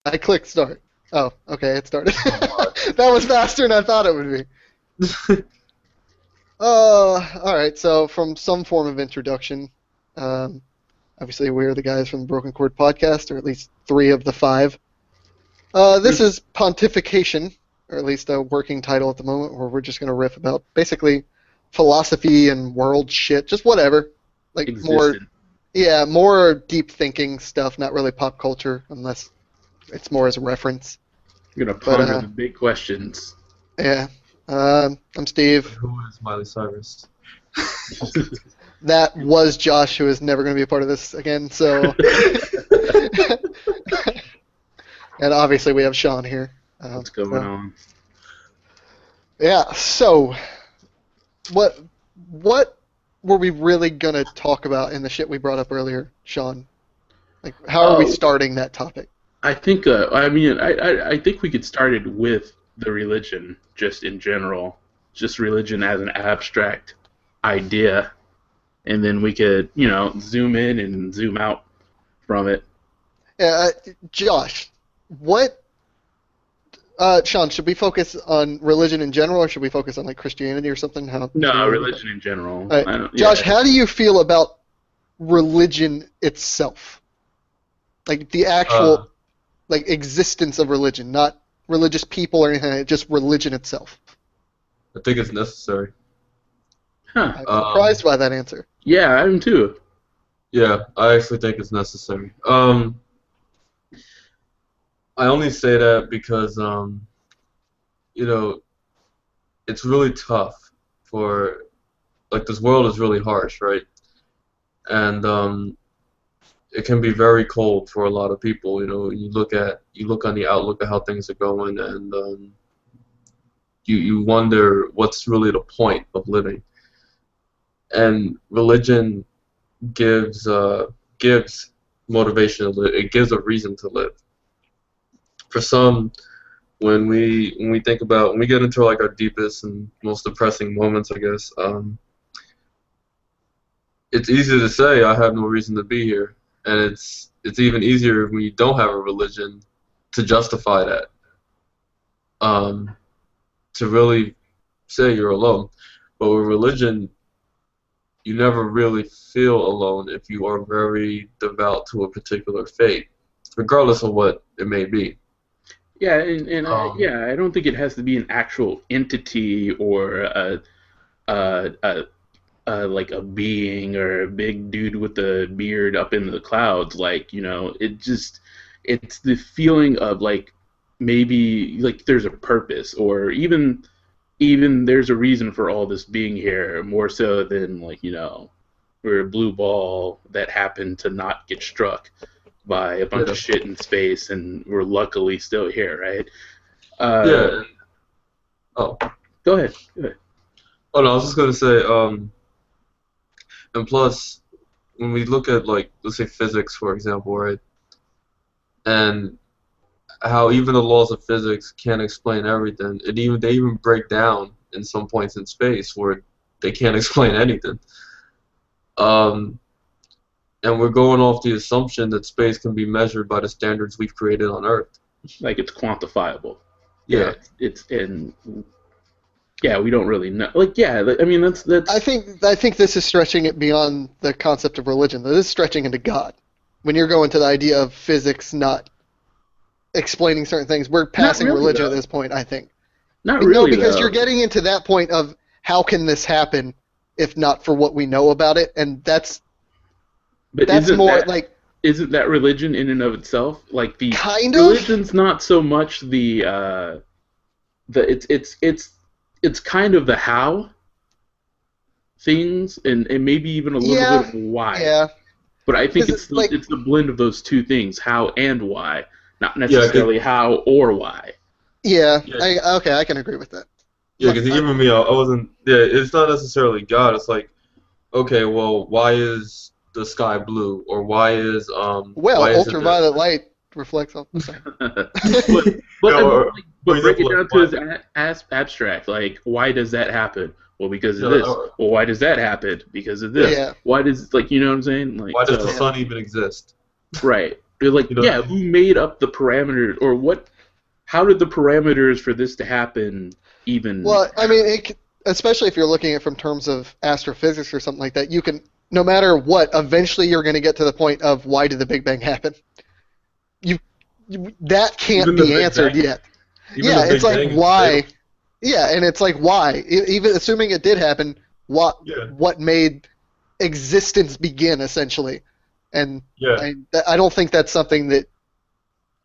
I clicked start. Oh, okay, it started. That was faster than I thought it would be. Alright, so from some form of introduction, um, obviously we're the guys from the Broken Chord Podcast, or at least 3 of the 5. This is Pontification, or at least a working title at the moment, where we're just going to riff about basically philosophy and world shit, just whatever. Like Existed. more deep thinking stuff, not really pop culture, unless it's more as a reference. You're gonna ponder the big questions. Yeah. I'm Steve. Who is Miley Cyrus? That was Josh, who is never going to be a part of this again, so... And obviously we have Shaune here. What's going on? Yeah, so... What were we really going to talk about in the shit we brought up earlier, Shaune? Like, how are we starting that topic? I think, I think we could start it with the religion, just in general. Just religion as an abstract idea. And then we could, zoom in and zoom out from it. Josh, Shaune, should we focus on religion in general, or should we focus on, like, Christianity or something? No, religion in general. Right. Josh, how do you feel about religion itself? Like, the actual, existence of religion, not religious people or anything, just religion itself. I think it's necessary. Huh. I'm surprised by that answer. Yeah, I am too. Yeah, I actually think it's necessary. I only say that because, it's really tough for, like, this world is really harsh, right? And it can be very cold for a lot of people. You look on the outlook of how things are going, and you wonder what's really the point of living. And religion gives motivation to live. It gives a reason to live. For some, when we get into, like, our deepest and most depressing moments, I guess, it's easy to say I have no reason to be here, and it's even easier when you don't have a religion to justify that. To really say you're alone, but with religion, you never really feel alone if you are very devout to a particular faith, regardless of what it may be. Yeah, I don't think it has to be an actual entity or like a being or a big dude with a beard up in the clouds. Like, it's the feeling of, like, maybe, like, there's a purpose, or even there's a reason for all this being here, more so than, like, we're a blue ball that happened to not get struck by a bunch of shit in space, and we're luckily still here, right? Yeah. Oh. Go ahead. Oh, no, I was just going to say, and plus, when we look at, like, let's say physics, for example, right, and how even the laws of physics can't explain everything, they even break down in some points in space where they can't explain anything. And we're going off the assumption that space can be measured by the standards we've created on Earth. Like, it's quantifiable. Yeah. Yeah, we don't really know. Like, yeah, I mean, that's. I think this is stretching it beyond the concept of religion. This is stretching into God. When you're going to the idea of physics not explaining certain things, we're passing really, religion though. at this point, I think. Not really, because though. you're getting into that point of how can this happen if not for what we know about it, and that's more like. Isn't that religion in and of itself? Like, the kind of religion's not so much it's kind of the how things, and maybe even a little bit of why. Yeah. But I think it's the blend of those two things, how and why, not necessarily how or why. Yeah. I can agree with that. Yeah, because even me, I wasn't. Yeah, it's not necessarily God. It's like, okay, well, why is the sky blue, or why is why ultraviolet light reflects off the sun. But break it down to as abstract. Like, why does that happen? Well, because of this. Well, why does that happen? Because of this. Yeah. Why does, like, you know what I'm saying? Like, why does the sun even exist? Right. They're like, You know, yeah, who made up the parameters, or what? How did the parameters for this to happen even? Well, I mean, especially if you're looking at it from terms of astrophysics or something like that, you can, no matter what, eventually you're going to get to the point of why did the Big Bang happen? That can't Even the be Big answered Bang- yet. even Yeah, the Big it's like Bang is why. fatal. Yeah, and it's like why. Even assuming it did happen, what Yeah. what made existence begin essentially? And Yeah. I don't think that's something that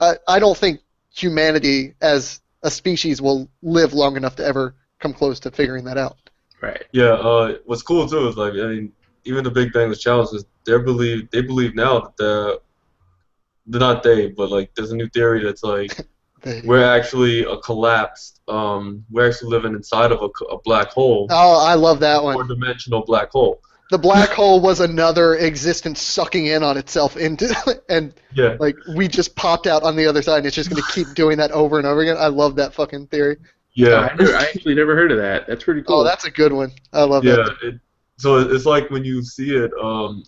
I don't think humanity as a species will live long enough to ever come close to figuring that out. Right. Yeah. What's cool too is like, I mean, even the Big Bang was challenged. Is they believe now that not they, but like there's a new theory that's like we're actually a collapsed. We're actually living inside of a black hole, Oh, I love that one. four-dimensional black hole. The black hole was another existence sucking in on itself into, and Yeah. like we just popped out on the other side, and it's just going to keep doing that over and over again. I love that fucking theory. Yeah. I actually never heard of that. That's pretty cool. Oh, that's a good one. I love Yeah. that. So it's like when you see it,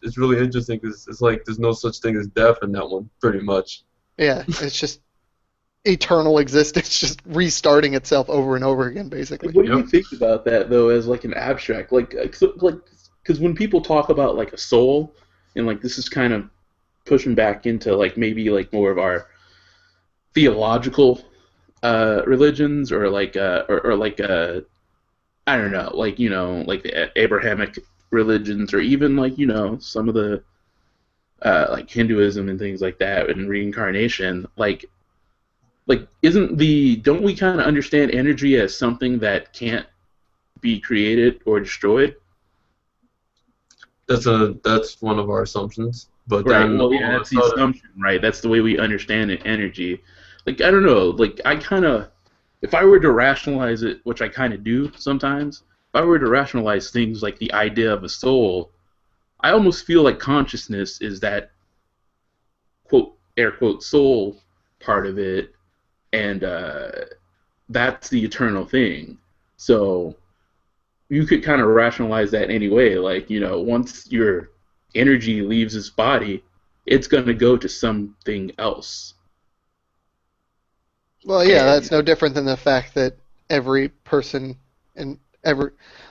it's really interesting because it's like there's no such thing as death in that one, pretty much. Yeah, it's just eternal existence, just restarting itself over and over again, basically. What do you think about that though, as like an abstract, like because when people talk about like a soul, and like this is kind of pushing back into like maybe like more of our theological religions, or like or like I don't know, like like the Abrahamic religions, or even like some of the like Hinduism and things like that, and reincarnation, like don't we kind of understand energy as something that can't be created or destroyed? That's one of our assumptions. But Right. then Well, yeah, that's the assumption, right? That's the way we understand it, energy. Like, I don't know. Like, I kind of, if I were to rationalize it, which I kind of do sometimes, if I were to rationalize things like the idea of a soul, I almost feel like consciousness is that, quote, air quote, soul part of it, and that's the eternal thing. So you could kind of rationalize that anyway. Like, once your energy leaves its body, it's going to go to something else. Well, yeah, that's no different than the fact that every person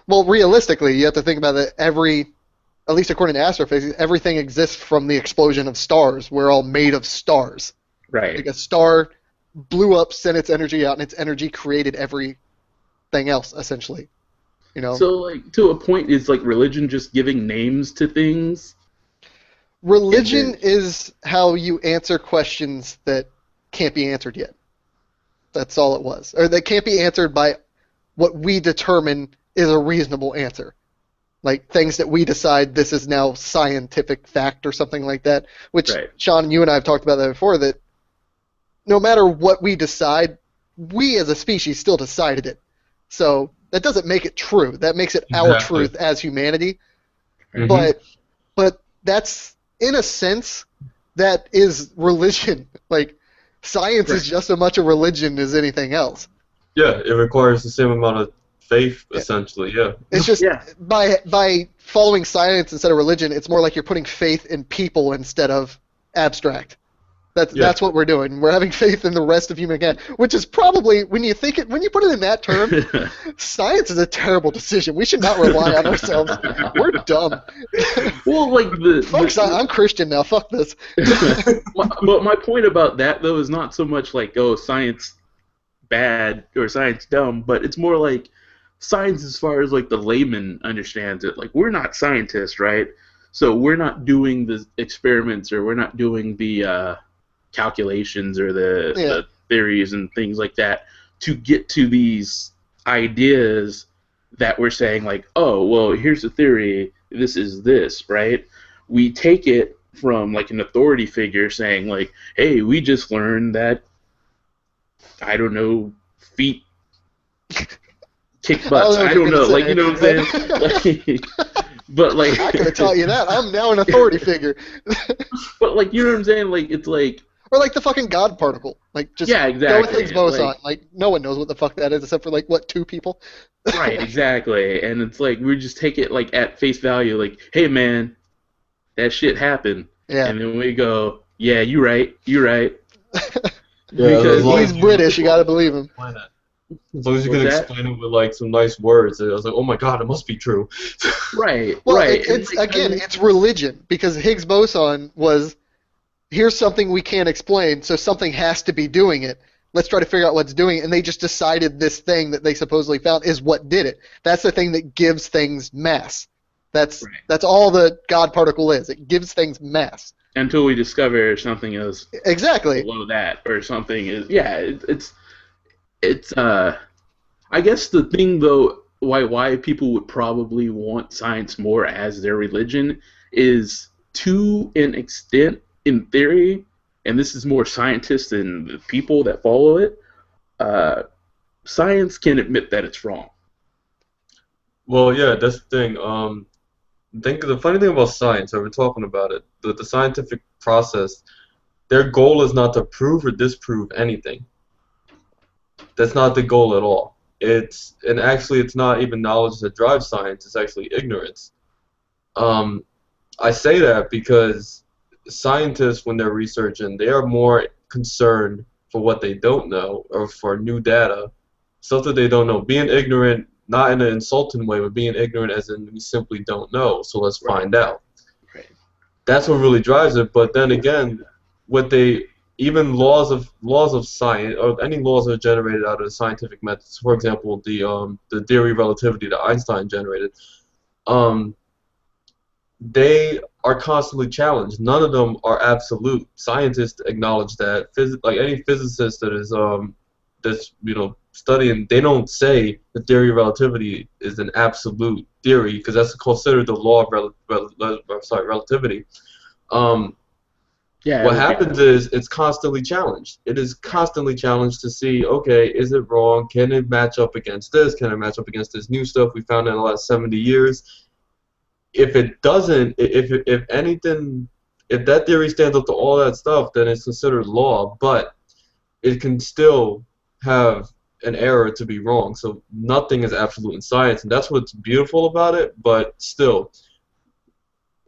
well, realistically, you have to think about that at least according to astrophysics, everything exists from the explosion of stars. We're all made of stars. Right. Like a star blew up, sent its energy out, and its energy created everything else, essentially. So, like, to a point, is like religion just giving names to things? Religion is how you answer questions that can't be answered yet. That's all it was. Or that can't be answered by what we determine is a reasonable answer. Like things that we decide this is now scientific fact or something like that. Which, Right. Shaune, you and I have talked about that before, that no matter what we decide, we as a species still decided it. So that doesn't make it true. That makes it our Exactly. truth as humanity. Mhm. But that's, in a sense, that is religion. Like, science is just as much a religion as anything else. Yeah, it requires the same amount of faith, essentially. Yeah. It's just Yeah. by following science instead of religion, it's more like you're putting faith in people instead of abstract. That's what we're doing. We're having faith in the rest of humankind, which is probably, when you put it in that term, science is a terrible decision. We should not rely on ourselves. We're dumb. Well, like I'm Christian now. Fuck this. But my point about that though is not so much like, oh, science bad or science dumb, but it's more like science as far as like the layman understands it. Like, we're not scientists, right? So we're not doing the experiments, or we're not doing the calculations or the theories and things like that to get to these ideas that we're saying like, oh, well, here's the theory, this is this, right? We take it from like an authority figure saying like, hey, we just learned that, I don't know, feet kick butts. I don't know, like, you know what I'm saying? Like, but like, I could have taught you that. I'm now an authority figure. But like, you know what I'm saying? Like, it's like, or like the fucking God particle. Like, just yeah, exactly. go with Higgs boson. Like, no one knows what the fuck that is except for like, what, 2 people? Right, exactly. And it's like, we just take it like at face value, like, hey man, that shit happened. Yeah. And then we go, Yeah, you're right. You're right. Yeah, as long He's as you British. You got to believe him. explain it. As long as you What's can that? explain it with like some nice words, I was like, oh my god, it must be true. Right, Well, right. And, it's like, I again, mean, it's religion because Higgs boson was here's something we can't explain, so something has to be doing it. Let's try to figure out what's doing it, and they just decided this thing that they supposedly found is what did it. That's the thing that gives things mass. That's Right. that's all the God particle is. It gives things mass. until we discover something is Exactly. below that or something is it's I guess the thing though why people would probably want science more as their religion is to an extent in theory, and this is more scientists than the people that follow it, science can admit that it's wrong. Well, yeah, that's the thing. Think the funny thing about science, I've been talking about it, the scientific process, their goal is not to prove or disprove anything. That's not the goal at all. It's not even knowledge that drives science, it's actually ignorance. I say that because scientists, when they're researching, they are more concerned for what they don't know or for new data, stuff that they don't know. Being ignorant, not in an insulting way, but being ignorant as in we simply don't know, so let's find out. Right. That's what really drives it. But then again, even laws of science or any laws that are generated out of the scientific methods, for example, the theory of relativity that Einstein generated, they are constantly challenged. None of them are absolute. Scientists acknowledge that. Like any physicist that is that's studying, they don't say the theory of relativity is an absolute theory because that's considered the law of relativity. Yeah. What happens is it's constantly challenged. It is constantly challenged to see, okay, is it wrong? Can it match up against this? Can it match up against this new stuff we found in the last 70 years? If it doesn't, if anything, if that theory stands up to all that stuff, then it's considered law, but it can still have an error to be wrong. So nothing is absolute in science, and that's what's beautiful about it, but still,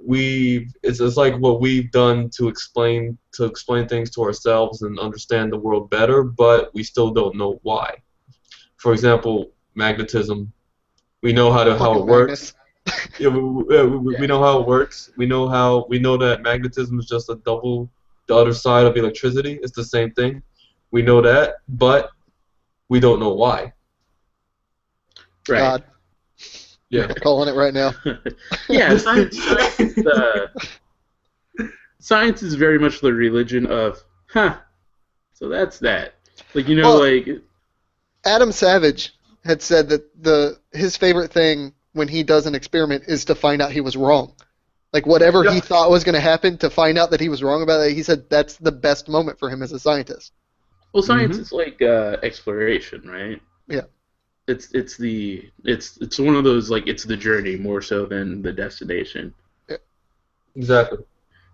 it's like what we've done to explain things to ourselves and understand the world better, but we still don't know why. For example, magnetism. We know how it works. Yeah, we know how it works. We know that magnetism is just the other side of electricity. It's the same thing. We know that, but we don't know why. Right. God. Yeah. I'm calling it right now. Yeah, science is very much the religion of, so that's that. Like, Adam Savage had said that his favorite thing when he does an experiment is to find out he was wrong. Like, whatever he thought was going to happen, to find out that he was wrong about it, he said that's the best moment for him as a scientist. well, science is like exploration, right? Yeah. It's one of those, like, it's the journey more so than the destination. Yeah. Exactly.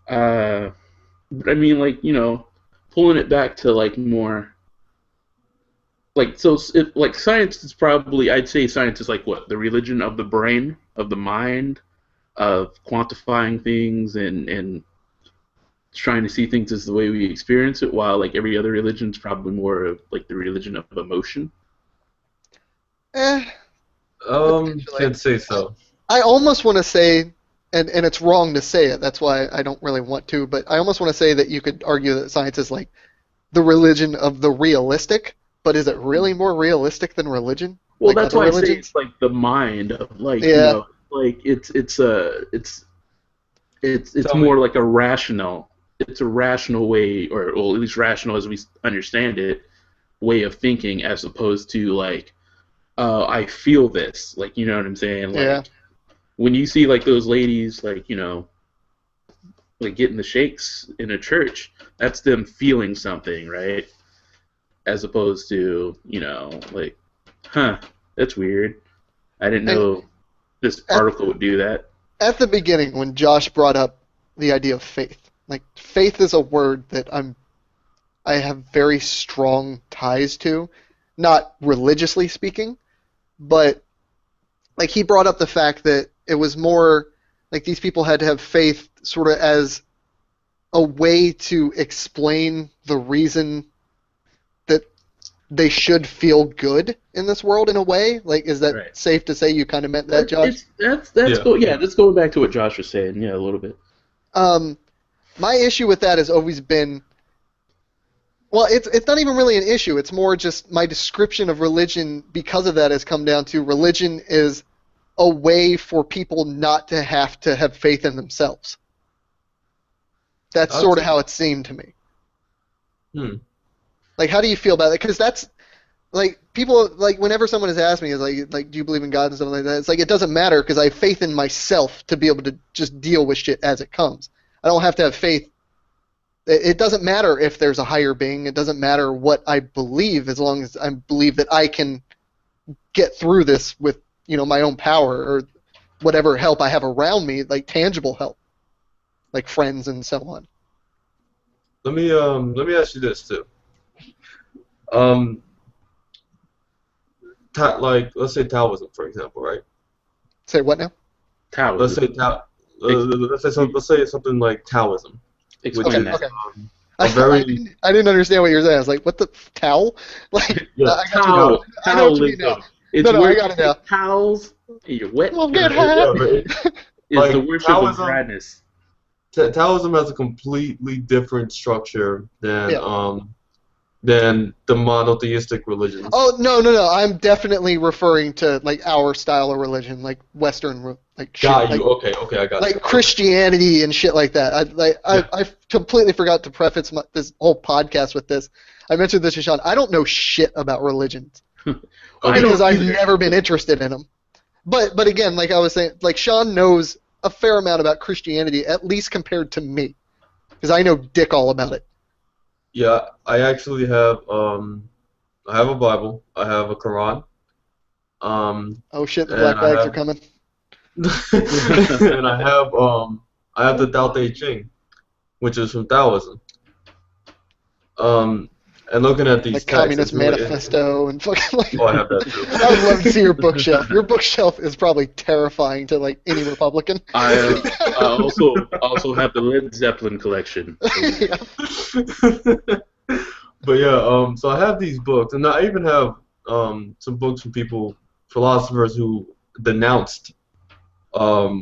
But I mean, like, pulling it back to like more like, so like science is probably, I'd say science is like what, the religion of the brain, of the mind, of quantifying things and trying to see things as the way we experience it, while like every other religion is probably more of like the religion of emotion. Can't say so. I almost want to say, and it's wrong to say it, that's why I don't really want to, but I almost want to say that you could argue that science is like the religion of the realistic, but is it really more realistic than religion? Well, like that's why religions? I say it's like the mind of like, like it's more like a rational way, or well, at least rational as we understand it, way of thinking, as opposed to like, I feel this, like, you know what I'm saying? Like, when you see like those ladies, like, like getting the shakes in a church, that's them feeling something, right? As opposed to, like, that's weird. I didn't know this particle would do that. At the beginning, when Josh brought up the idea of faith, like, faith is a word that I have very strong ties to, not religiously speaking, but like he brought up the fact that it was more like these people had to have faith sort of as a way to explain the reason that they should feel good in this world in a way? Like, is that Right. safe to say you kind of meant that, Josh? That's Yeah. that's going back to what Josh was saying. Yeah, a little bit. My issue with that has always been, well, it's not even really an issue. It's more just my description of religion because of that has come down to religion is a way for people not to have faith in themselves. That's sort of how it seemed to me. Like, how do you feel about it? Because that's, like, people, like, whenever someone has asked me, is like, do you believe in God and stuff like that? It's like, it doesn't matter because I have faith in myself to be able to just deal with shit as it comes. I don't have to have faith. It doesn't matter if there's a higher being. It doesn't matter what I believe as long as I believe that I can get through this with, my own power or whatever help I have around me, like tangible help, like friends and so on. Let me ask you this too. Like, let's say Taoism, for example, right? Say what now? Taoism. Let's say something like Taoism, which Explain is that. Okay. a very I didn't understand what you were saying. I was like, what the towel? Like, Yeah. I got you now. I know what you mean now. It's No, where I got it now. take towels and you're wet. Well, get It's hot. Like, the worship Taoism- of dryness. Taoism has a completely different structure than Yeah. than the monotheistic religions. Oh, no. I'm definitely referring to, like, our style of religion, like Western, like, shit. Got you. Like, Okay, I got like you. Christianity and shit like that. I completely forgot to preface this whole podcast with this. I mentioned this to Shaune. I don't know shit about religions because I've never been interested in them. But again, like I was saying, like Shaune knows a fair amount about Christianity, at least compared to me, because I know dick all about it. Yeah, I actually have I have a Bible, I have a Quran, Oh shit, the and black I bags have- are coming. and I have the Tao Te Ching, which is from Taoism. And looking at these The texts, Communist it's really- Manifesto and fucking like. Oh, I have that too. I would love to see your bookshelf. Your bookshelf is probably terrifying to like any Republican. I also have the Led Zeppelin collection. Yeah. But yeah, so I have these books, and I even have some books from philosophers who denounced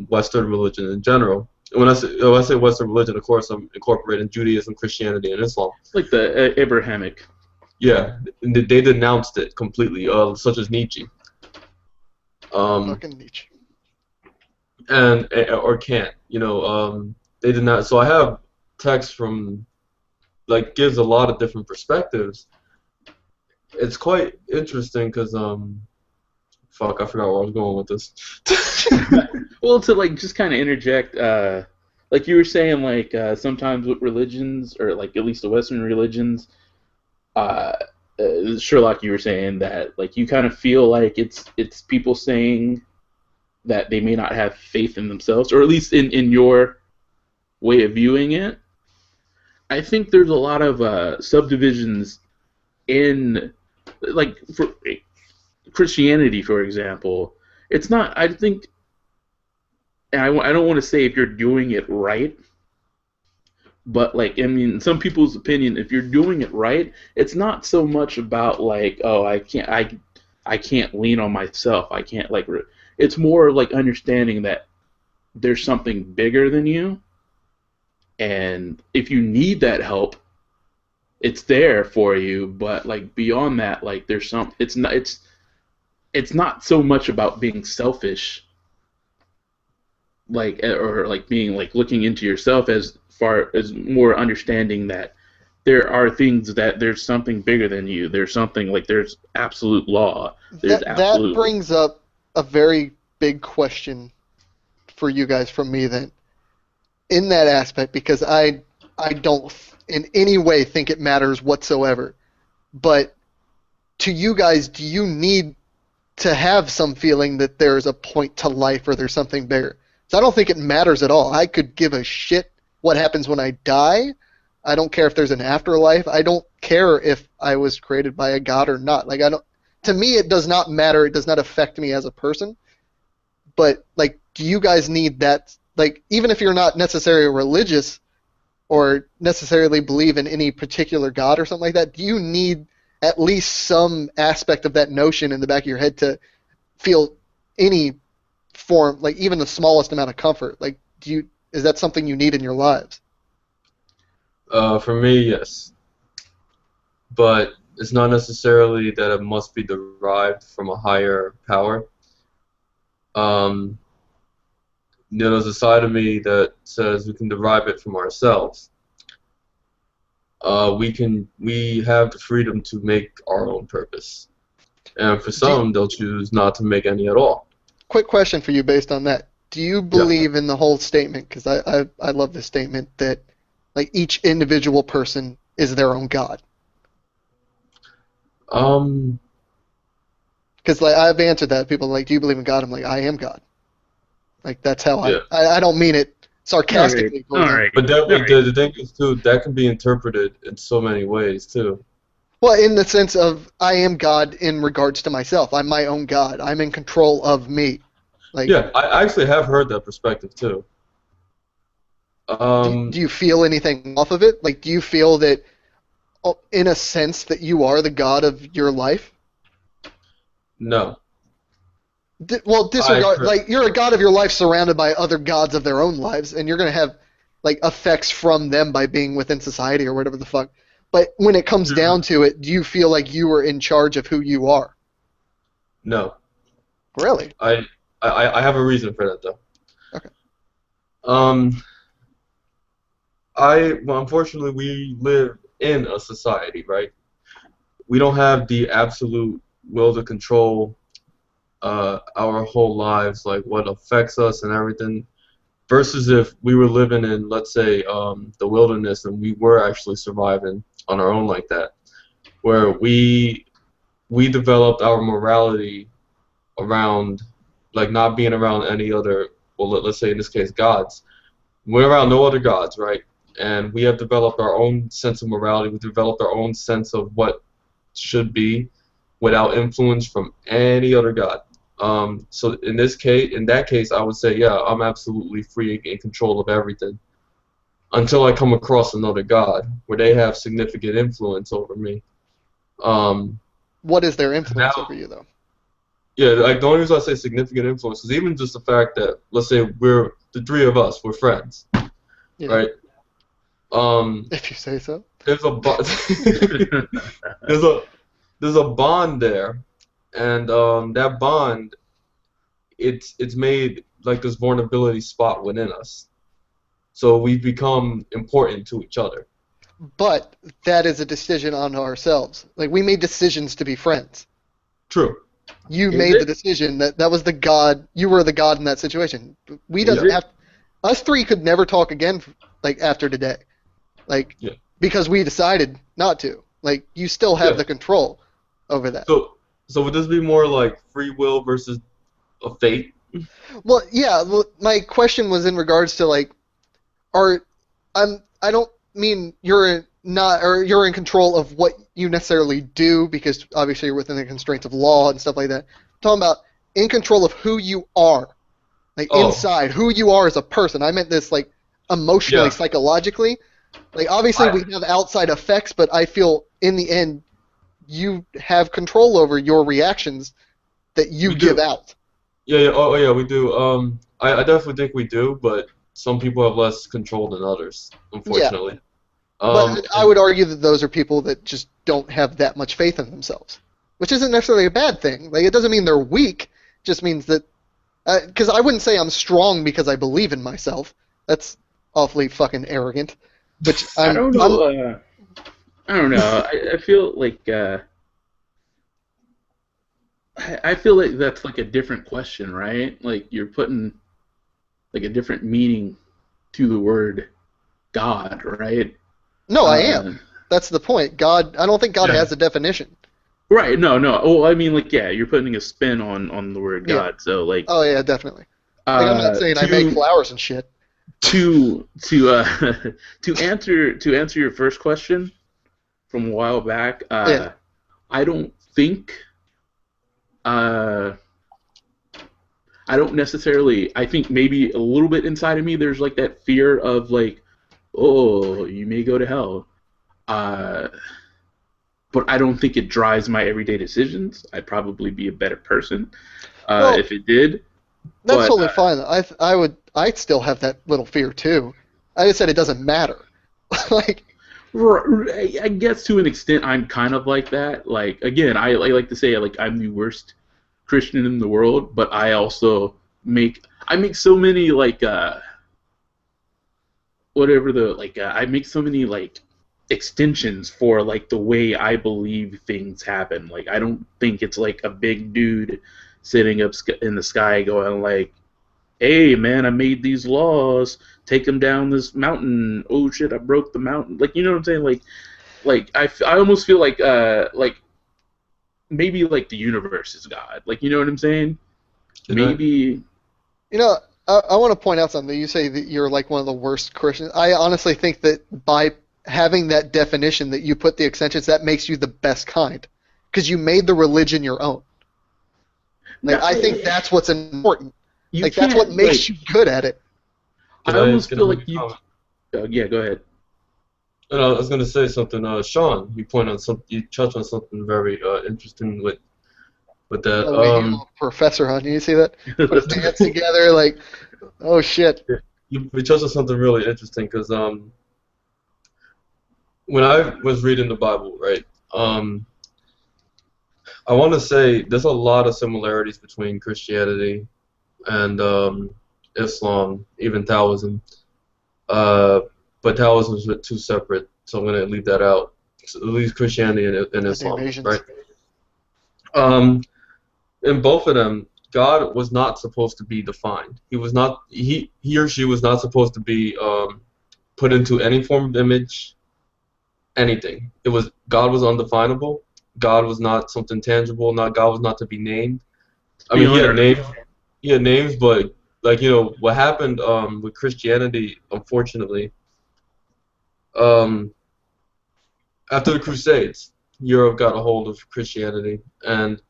Western religion in general. And when I say Western religion, of course, I'm incorporating Judaism, Christianity, and Islam. Like the Abrahamic. Yeah, and they denounced it completely, such as Nietzsche. Fucking Nietzsche. Or Kant. They did not. So I have texts from, like, gives a lot of different perspectives. It's quite interesting because fuck, I forgot where I was going with this. Well, to like just kind of interject, like you were saying, like sometimes with religions, or like at least the Western religions, Sherlock, you were saying that like you kind of feel like it's people saying that they may not have faith in themselves, or at least in your way of viewing it. I think there's a lot of subdivisions in, like, for Christianity, for example. It's not, I think, and I don't want to say if you're doing it right, but, like, I mean, in some people's opinion, if you're doing it right, it's not so much about, like, oh, I can't lean on myself. I can't, like, it's more like understanding that there's something bigger than you, and if you need that help, it's there for you. But like beyond that, like there's some. It's not so much about being selfish, like, or like being like looking into yourself, as far as more understanding that there are things, that there's something bigger than you. There's something, like, there's absolute law. That brings up a very big question for you guys from me then, in that aspect, because I don't in any way think it matters whatsoever. But to you guys, do you need to have some feeling that there's a point to life or there's something bigger? So I don't think it matters at all. I could give a shit what happens when I die. I don't care if there's an afterlife. I don't care if I was created by a god or not. Like, to me, it does not matter. It does not affect me as a person. But, like, do you guys need that? Like, even if you're not necessarily religious, or necessarily believe in any particular God or something like that, do you need at least some aspect of that notion in the back of your head to feel any form, like even the smallest amount of comfort? Like, is that something you need in your lives? For me, yes. But it's not necessarily that it must be derived from a higher power. There's a side of me that says we can derive it from ourselves. We have the freedom to make our own purpose, and for some, they'll choose not to make any at all. Quick question for you based on that. Do you believe in the whole statement, because I love this statement, that like each individual person is their own God? Because like I've answered that. People are like, do you believe in God? I'm like, I am God. Like that's how I don't mean it sarcastically. All right. But the thing is too, that can be interpreted in so many ways too. Well, in the sense of I am God in regards to myself. I'm my own God. I'm in control of me. Like, yeah, I actually have heard that perspective too. Do you feel anything off of it? Like, do you feel that, in a sense, that you are the God of your life? No. Well, disregard. Like, you're a God of your life surrounded by other gods of their own lives, and you're going to have, like, effects from them by being within society or whatever the fuck. But when it comes down to it, do you feel like you are in charge of who you are? No. Really? I have a reason for that, though. Okay. Well, unfortunately, we live in a society, right? We don't have the absolute will to control our whole lives, like what affects us and everything, versus if we were living in, let's say, the wilderness and we were actually surviving on our own like that, where we developed our morality around, like, not being around any other, well, let's say in this case, gods. We're around no other gods, right? And we have developed our own sense of morality. We've developed our own sense of what should be without influence from any other god. So in that case, I would say, yeah, I'm absolutely free and in control of everything until I come across another god where they have significant influence over me. What is their influence over you, though? Yeah, like the only reason I say significant influence is even just the fact that, let's say we're the three of us, we're friends, right? If you say so. There's a there's a bond there, and that bond, it's made like this vulnerability spot within us, so we become important to each other. But that is a decision on ourselves. Like, we made decisions to be friends. True. You made the decision that was the God. You were the God in that situation. We doesn't have. Us three could never talk again, like, after today, like, because we decided not to. Like, you still have the control over that. So would this be more like free will versus a fate? Well, yeah. Well, my question was in regards to, like, I don't mean you're not, or you're in control of what you necessarily do, because obviously you're within the constraints of law and stuff like that. I'm talking about in control of who you are, like inside, who you are as a person. I meant this like emotionally, psychologically. Like, obviously we have outside effects, but I feel in the end you have control over your reactions that you give out. Yeah. Oh yeah, we do. I definitely think we do, but some people have less control than others, unfortunately. Yeah. But I would argue that those are people that just don't have that much faith in themselves, which isn't necessarily a bad thing. Like, it doesn't mean they're weak. It just means that, because I wouldn't say I'm strong because I believe in myself. That's awfully fucking arrogant. Which I don't know. I don't know. I feel like I feel like that's like a different question, right? Like, you're putting like a different meaning to the word God, right? No, I am. That's the point. God, I don't think God has a definition. Right, no. Well, I mean, like, yeah, you're putting a spin on the word God, so, like... Oh, yeah, definitely. Like, I'm not saying I make flowers and shit. To answer your first question from a while back, I don't think... I don't necessarily... I think maybe a little bit inside of me there's, like, that fear of, like, oh, you may go to hell. But I don't think it drives my everyday decisions. I'd probably be a better person Well, if it did. that's But totally fine. I'd still have that little fear too. I just said it doesn't matter. Like, I guess to an extent, I'm kind of like that. Like again, I like to say like I'm the worst Christian in the world, but I also make so many like I make so many like extensions for like the way I believe things happen. Like I don't think it's like a big dude sitting up in the sky going like, "Hey man, I made these laws. Take them down this mountain. Oh shit, I broke the mountain." Like you know what I'm saying? Like I almost feel like maybe like the universe is God. Like you know what I'm saying? Maybe. you know, I want to point out something. You say that you're like one of the worst Christians. I honestly think that by having that definition that you put the extensions, that makes you the best kind, because you made the religion your own. Like I think that's what's important. Like that's what makes you good at it. I almost feel like you. Yeah, go ahead. And I was gonna say something. Shaune, you touched on something very interesting with that. You professor, huh? Did you see that? Put his hands together, like, oh shit. You touched on something really interesting because when I was reading the Bible, right, I want to say there's a lot of similarities between Christianity and Islam, even Taoism. But Taoism is two separate, so I'm going to leave that out. So at least Christianity and Islam, right? In both of them, God was not supposed to be defined. He was not. He or she was not supposed to be put into any form of image. Anything. God was undefinable. God was not something tangible. God was not to be named. I mean, he had names. He had names, but like what happened with Christianity, unfortunately. After the Crusades, Europe got a hold of Christianity, and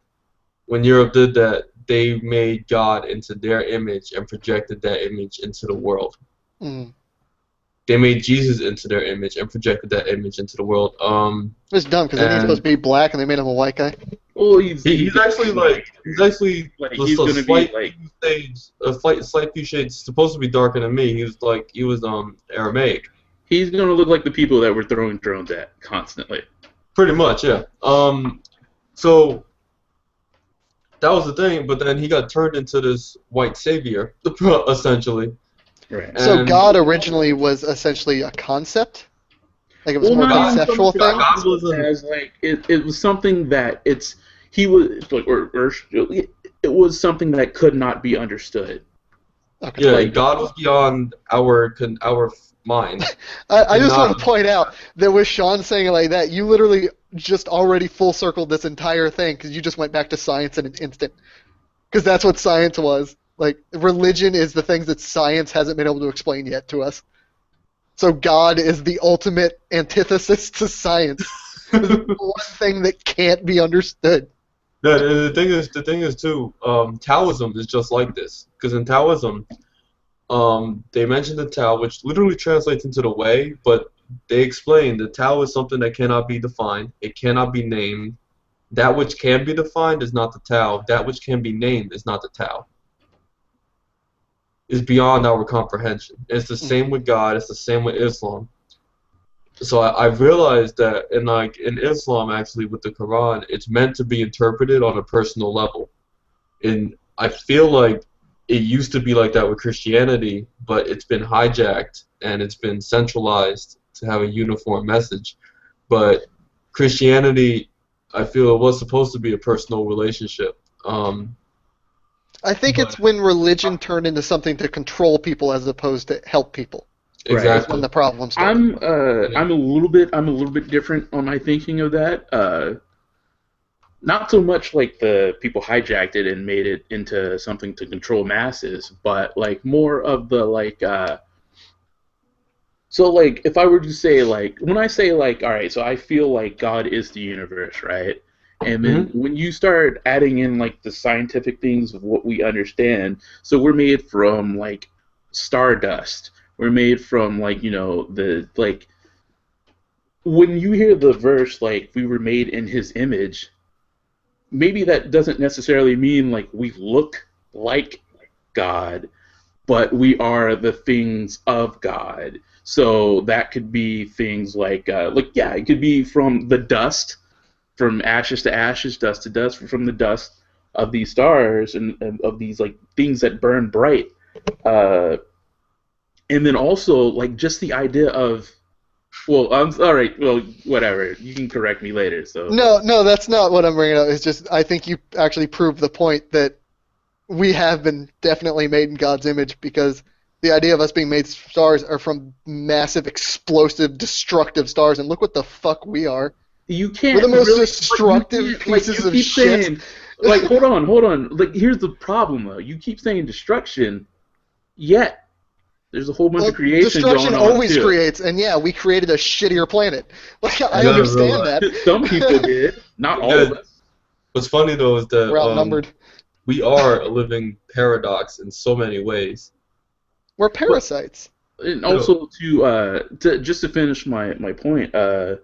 when Europe did that, they made God into their image and projected that image into the world. Mm. They made Jesus into their image and projected that image into the world. It's dumb because he's supposed to be black and they made him a white guy. Well, he's actually a slight few shades supposed to be darker than me. He was Aramaic. He's gonna look like the people that we're throwing drones at constantly. Pretty much, yeah. So that was the thing, but then he got turned into this white savior, essentially. Right. So God originally was essentially a concept? Like it was more a conceptual thing? It was something that it was something that could not be understood. Okay. Yeah, God was beyond our mind. I just want to point out that with Shaune saying it like that, you literally just already full circled this entire thing because you just went back to science in an instant. Because that's what science was. Like, religion is the things that science hasn't been able to explain yet to us. So God is the ultimate antithesis to science. The one thing that can't be understood. Yeah, and the thing is too, Taoism is just like this. Because in Taoism, they mention the Tao, which literally translates into the way, but they explain the Tao is something that cannot be defined. It cannot be named. That which can be defined is not the Tao. That which can be named is not the Tao. Is beyond our comprehension. It's the same with God. It's the same with Islam. So I realized that in Islam, actually, with the Quran, it's meant to be interpreted on a personal level. And I feel like it used to be like that with Christianity, but it's been hijacked and it's been centralized to have a uniform message. But Christianity, I feel it was supposed to be a personal relationship. I think it's when religion turned into something to control people as opposed to help people. Exactly. That's when the problem started. I'm a little bit different on my thinking of that. Not so much like the people hijacked it and made it into something to control masses, but like more of the like. So like, if I were to say like, when I say like, all right, so I feel like God is the universe, right? And then when you start adding in like the scientific things of what we understand, so we're made from like stardust, We're made from when you hear the verse like we were made in His image, maybe that doesn't necessarily mean like we look like God, but we are the things of God. So that could be things like it could be from the dust, from ashes to ashes, dust to dust, from the dust of these stars and of these like things that burn bright. And then also like just the idea of, well, I'm all right. Well, whatever. You can correct me later. So No, that's not what I'm bringing up. It's just I think you actually proved the point that we have been definitely made in God's image, because the idea of us being made stars are from massive, explosive, destructive stars, and look what the fuck we are. You can't. We're the most really, destructive pieces of shit. Saying, like, hold on. Like, here's the problem, though. You keep saying destruction, yet there's a whole bunch of creation going on. Destruction always creates, and yeah, we created a shittier planet. Like, I understand that. Some people did, not all of us. What's funny though is that we're outnumbered. We are a living paradox in so many ways. We're parasites. And also to just to finish my point, yeah.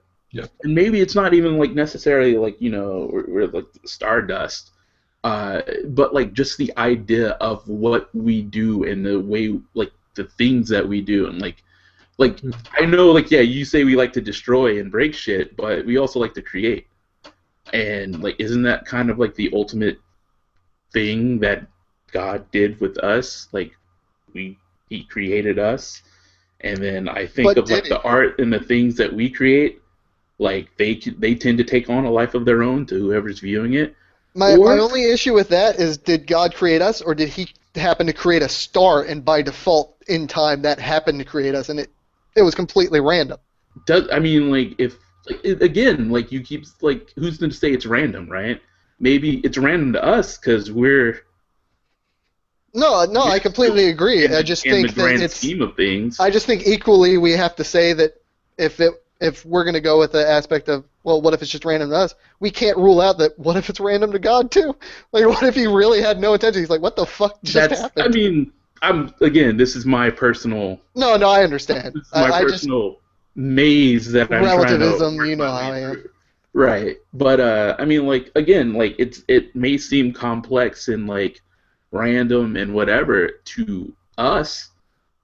And maybe it's not even like necessarily like we're like stardust, but like just the idea of what we do and the way like the things that we do and like I know like yeah you say we like to destroy and break shit, but we also like to create, and like isn't that kind of like the ultimate thing that God did with us? Like He created us, and then I think of like the art and the things that we create, like they tend to take on a life of their own to whoever's viewing it. My only issue with that is, did God create us, or did He happen to create a star, and by default in time that happened to create us, and it was completely random? I mean, like if again, like you keep like who's going to say it's random, right? Maybe it's random to us because we're. No, I completely agree. I just think that it's scheme of things. I just think equally we have to say that if we're going to go with the aspect of, well, what if it's just random to us? We can't rule out that what if it's random to God too? Like, what if He really had no intention? He's like, what the fuck just happened? I mean, this is my personal. No, I understand. This is my personal maze that I'm relativism, trying to. You know how I am. Right, but I mean, like again, like it may seem complex and like random and whatever to us,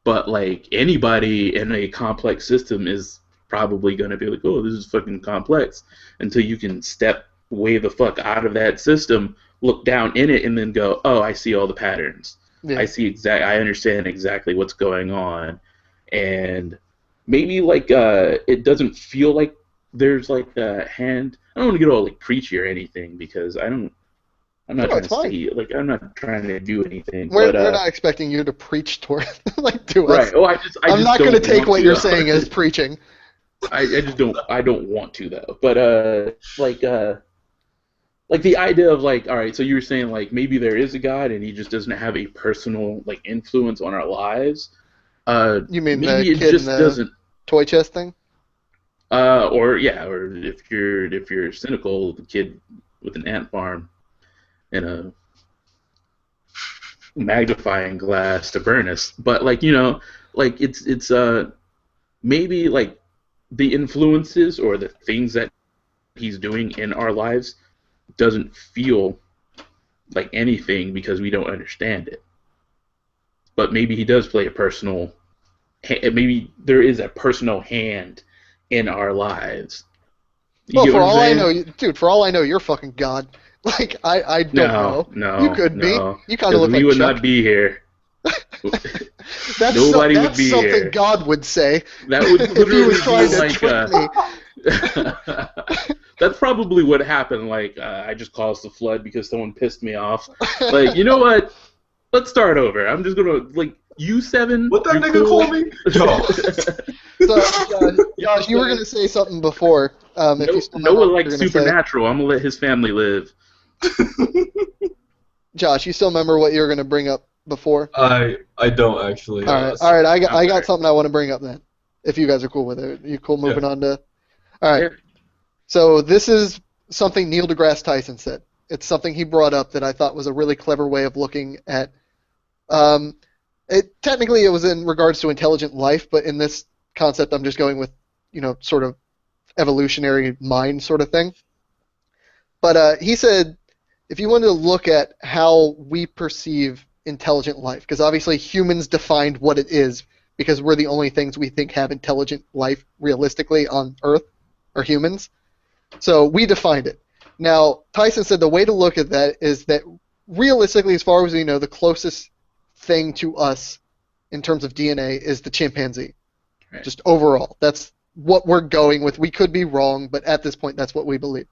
but like anybody in a complex system is probably going to be like, oh, this is fucking complex, until you can step way the fuck out of that system, look down in it, and then go, oh, I see all the patterns. Yeah. I understand exactly what's going on, and maybe like it doesn't feel like there's like a hand. I don't want to get all like preachy or anything, because I'm not trying to say, like, I'm not trying to do anything. We're not expecting you to preach to us. Right. Oh, I'm not going to take what you're saying as preaching. I don't want to though. But like the idea of like, all right, so you were saying like maybe there is a God and He just doesn't have a personal like influence on our lives. You mean maybe the kid it just in the doesn't toy chest thing? Or if you're cynical, the kid with an ant farm and a magnifying glass to burn us. But like like it's maybe like the influences or the things that He's doing in our lives doesn't feel like anything because we don't understand it. But maybe He does play a personal. Maybe there is a personal hand in our lives. Well, for all I know, dude, for all I know, you're fucking God. Like, I don't know. No, you could be. You kind of look like Chuck. We would not be here. Nobody would be here. That's something God would say. That would literally if he was trying to trick me. That's probably what happened. Like, I just caused the flood because someone pissed me off. Like, you know what? Let's start over. I'm just gonna like you seven. What that nigga call me? So, Josh, you were gonna say something before. Noah likes Supernatural. I'm gonna let his family live. Josh, you still remember what you were gonna bring up before? I don't actually. All right. I got something I want to bring up then. If you guys are cool with it, you cool moving on to? All right. Yeah. So this is something Neil deGrasse Tyson said. It's something he brought up that I thought was a really clever way of looking at Technically it was in regards to intelligent life, but in this concept I'm just going with, sort of evolutionary mind sort of thing. But he said if you wanted to look at how we perceive intelligent life, because obviously humans defined what it is because we're the only things we think have intelligent life realistically on Earth are humans. So we defined it. Now, Tyson said the way to look at that is that realistically, as far as we know, the closest thing to us in terms of DNA is the chimpanzee. Right. Just overall. That's what we're going with. We could be wrong, but at this point, that's what we believe.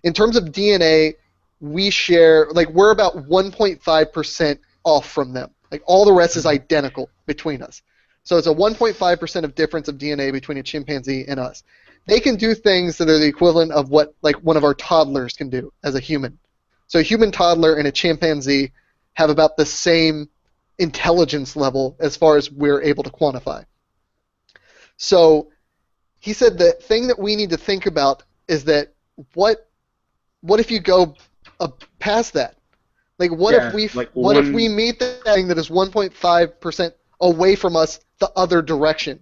In terms of DNA, we share, we're about 1.5% off from them. All the rest is identical between us. So it's a 1.5% of difference of DNA between a chimpanzee and us. They can do things that are the equivalent of what one of our toddlers can do as a human. So a human toddler and a chimpanzee have about the same intelligence level as far as we're able to quantify. So he said the thing that we need to think about is that what if you go past that? What if we meet that thing that is 1.5% away from us the other direction?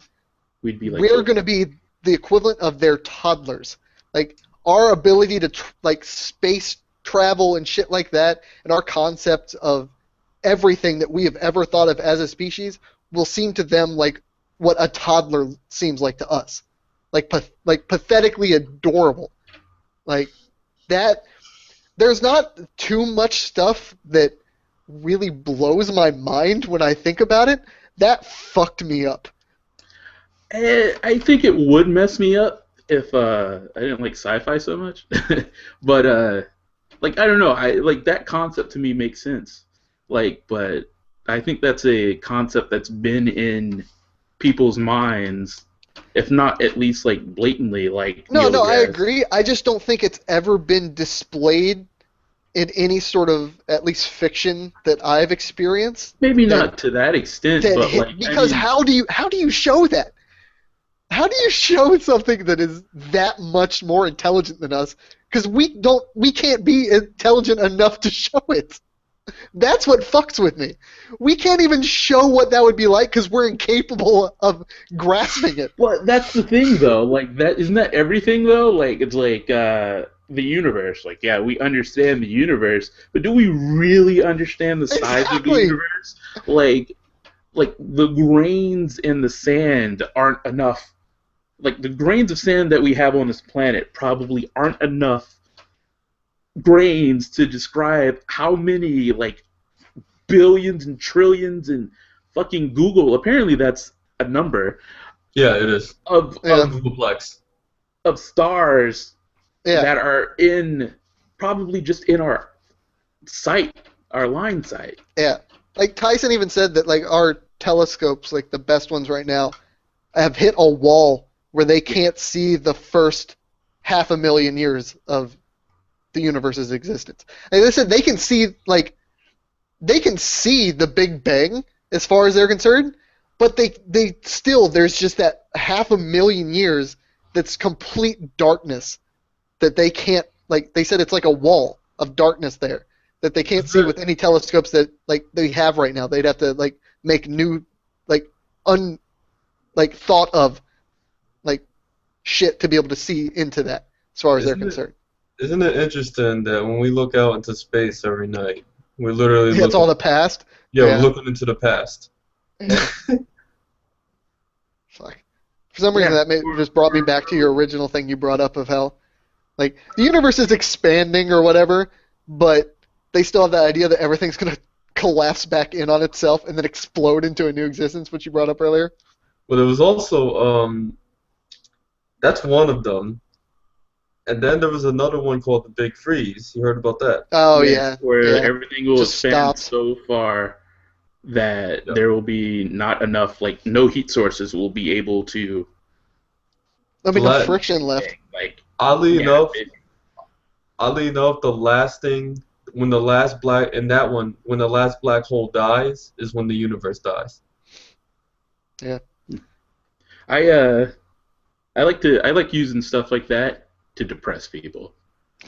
We're going to be the equivalent of their toddlers. Our ability to space travel and shit like that, and our concepts of everything that we have ever thought of as a species will seem to them like what a toddler seems like to us. Pathetically adorable. That. There's not too much stuff that really blows my mind when I think about it. That fucked me up. I think it would mess me up if I didn't like sci-fi so much. But I don't know. That concept to me makes sense. But I think that's a concept that's been in people's minds, if not at least blatantly No, I agree. I just don't think it's ever been displayed in any sort of at least fiction that I've experienced. Maybe not to that extent, but because how do you show that? How do you show something that is that much more intelligent than us? Because we can't be intelligent enough to show it. That's what fucks with me. We can't even show what that would be like because we're incapable of grasping it. Well, that's the thing, though. Isn't that everything, though? It's the universe. We understand the universe, but do we really understand the size of the universe? The grains in the sand aren't enough. The grains of sand that we have on this planet probably aren't enough grains to describe how many billions and trillions and fucking Google. Apparently that's a number. Yeah, it is. Of Googleplex. Of stars that are probably just in our sight, our line sight. Yeah. Tyson even said that our telescopes, the best ones right now, have hit a wall where they can't see the first 500,000 years of the universe's existence. They said they can see the Big Bang as far as they're concerned, but they still, there's just that 500,000 years that's complete darkness that they can't, they said it's like a wall of darkness there that they can't see with any telescopes that they have right now. They'd have to make new thought of shit to be able to see into that as far as they're concerned. Isn't it interesting that when we look out into space every night, we're literally it's all the past? Yeah, we're looking into the past. Yeah. Fuck. For some reason, that just brought me back to your original thing you brought up of how, the universe is expanding or whatever, but they still have the idea that everything's going to collapse back in on itself and then explode into a new existence, which you brought up earlier. Well, there was also, that's one of them. And then there was another one called the Big Freeze. You heard about that? Oh, yeah. Where everything will expand so far that there will be not enough, no heat sources will be able to... There'll be no friction left. Oddly enough, the last thing, when the last black hole dies, is when the universe dies. Yeah. I like using stuff like that to depress people.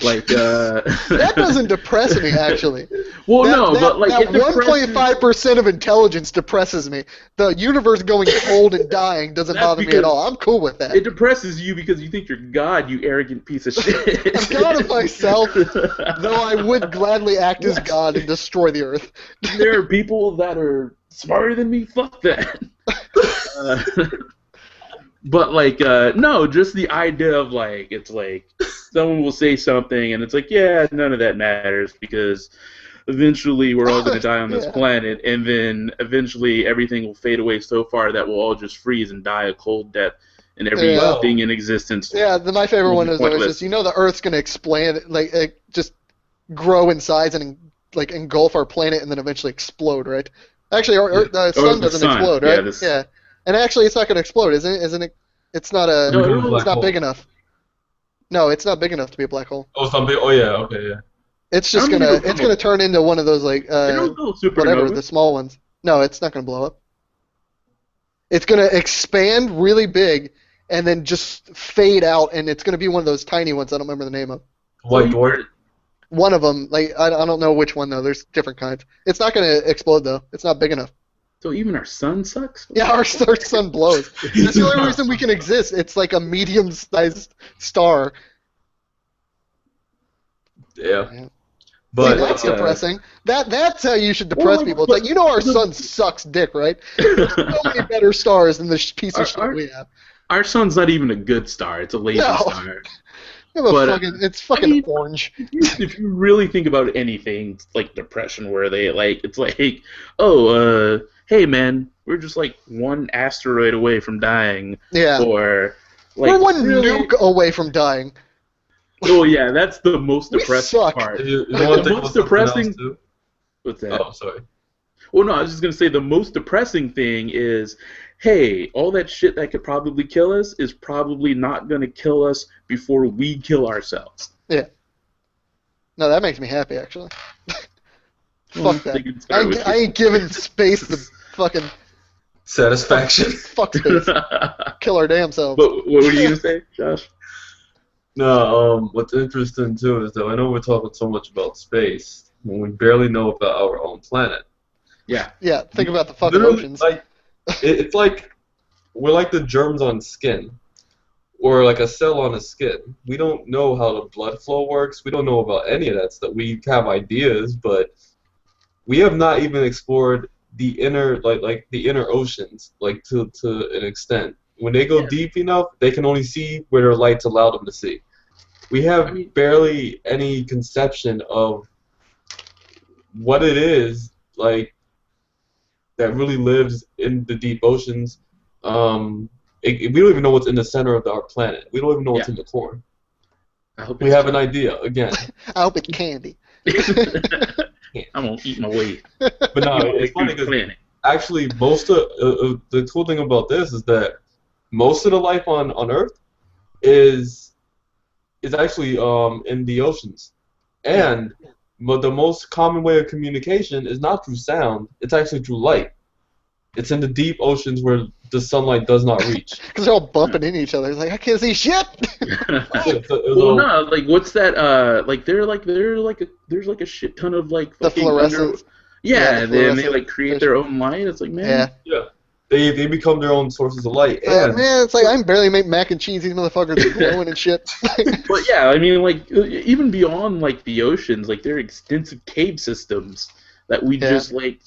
Like, That doesn't depress me, actually. Well, no, but like that it depresses- 1.5% of intelligence depresses me. The universe going cold and dying doesn't That's bother me at because all. I'm cool with that. It depresses you because you think you're God, you arrogant piece of shit. I'm God of myself, though I would gladly act as God and destroy the Earth. There are people that are smarter than me. Fuck that. But like, no, just the idea of like, it's like someone will say something and it's like, yeah, none of that matters because eventually we're all going to die on this planet, and then eventually everything will fade away so far that we'll all just freeze and die a cold death, and everything in existence. Yeah, my favorite one is always just, the Earth's going to expand, like just grow in size and like engulf our planet and then eventually explode, right? Actually, the sun doesn't explode, right? Yeah. And actually, it's not going to explode, isn't it? It's not it's not big enough. No, it's not big enough to be a black hole. Oh, it's not big. Oh yeah, okay, yeah. It's just gonna turn into one of those like whatever, the small ones. No, it's not gonna blow up. It's gonna expand really big and then just fade out, and it's gonna be one of those tiny ones. I don't remember the name of. White dwarf. One of them, like I don't know which one though. There's different kinds. It's not gonna explode though. It's not big enough. So even our sun sucks? Yeah, our sun blows. That's the only reason we can exist. It's like a medium-sized star. Yeah. But see, that's depressing. That's how you should depress people. It's like, our sun sucks dick, right? There's so many better stars than this piece of shit we have. Our sun's not even a good star. It's a lazy star. It's fucking orange. If you really think about anything like depression, where it's like, oh, hey man, we're just like one asteroid away from dying. Yeah. Or like we're one nuke away from dying. Oh yeah, that's the most depressing part. You know the most depressing. What's that? Oh, sorry. Well, no, I was just gonna say the most depressing thing is, hey, all that shit that could probably kill us is probably not gonna kill us before we kill ourselves. Yeah. No, that makes me happy actually. Fuck that. I ain't giving space the fucking satisfaction. Fuck space. Kill our damn selves. But what were you gonna say, Josh? No, what's interesting too is that I know we're talking so much about space when we barely know about our own planet. Yeah. Yeah, think about the fucking oceans. It's like we're like the germs on skin, or like a cell on a skin. We don't know how the blood flow works. We don't know about any of that stuff. We have ideas, but we have not even explored the inner, like the inner oceans, like to an extent. When they go deep enough, they can only see where their lights allow them to see. We have barely any conception of what it is like that really lives in the deep oceans. We don't even know what's in the center of our planet. We don't even know what's in the core. We have an idea again. I hope it's candy. I'm gonna eat my way. But no, it's funny because actually most of the cool thing about this is that most of the life on Earth is actually in the oceans, and the most common way of communication is not through sound; it's actually through light. It's in the deep oceans where the sunlight does not reach. Because they're all bumping into each other. It's like I can't see shit. Well, no, like what's that? Like there's like a shit ton of like the fluorescence. Yeah, and then they like create their own light. It's like man. Yeah. They become their own sources of light. Man, it's like I barely make mac and cheese. These motherfuckers are glowing and shit. But yeah, I mean, like even beyond like the oceans, like there are extensive cave systems that we just like.